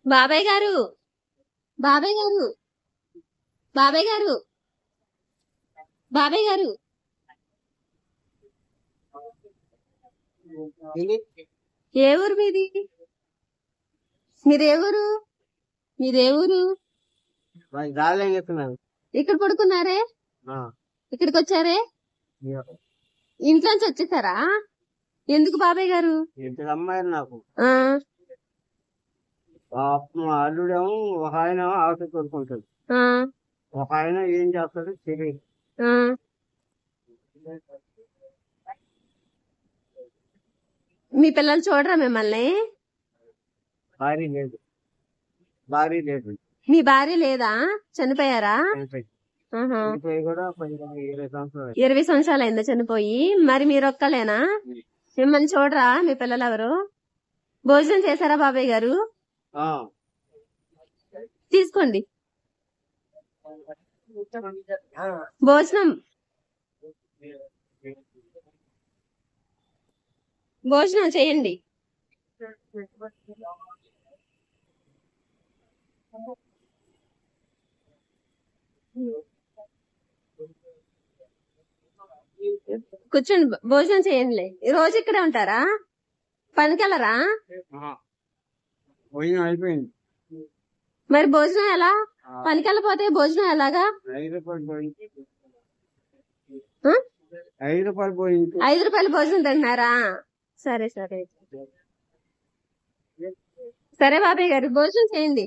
బాబాయ్ గారు, బాబాయ్ గారు, బాబాయ్ గారు, బాబాయ్ గారు, ఏ ఊరు మీది? మీరే ఊరు? మీరే ఊరు? ఇక్కడ పడుకున్నారే, ఇక్కడికి వచ్చారే, ఇంట్లోంచి వచ్చేసారా? ఎందుకు బాబాయ్ గారు? అమ్మాయి నాకు ఆ అల్లుడేమో ఒక ఆయన ఆఫీస్ కొడుకుంటాడు, ఆ ఒక ఆయన ఏం చేస్తాడో తెలియదు. ఆ మీ పిల్లలు చూడరా మిమ్మల్ని? భార్య లేదు, భార్య లేదు, మీ భార్య లేదా? చనిపోయారా? ఆహా. చనిపోయి కూడా 20 సంవత్సరాలు. 20 సంవత్సరాలు అయిందా చనిపోయి? మరి మీరు ఒక్కలేనా? మిమ్మల్ని చూడరా మీ పిల్లలు ఎవరు? భోజనం చేశారా బాబాయ్ గారు? తీసుకోండి భోజనం. భోజనం చేయండి. కూర్చోండి, భోజనం చేయండి. ఈ రోజు ఇక్కడే ఉంటారా? పనికెళ్ళరా? భోజనం అయిపోయింది. మరి భోజనం ఎలా? పనికెళ్ళపోతే భోజనం ఎలాగా? 5 రూపాయలు పోయింది. ఆ? 5 రూపాయలు పోయింది. 5 రూపాయలు భోజనం తింటున్నారా? సరే సరే సరే బాబాయ్ గారు, భోజనం చేయండి.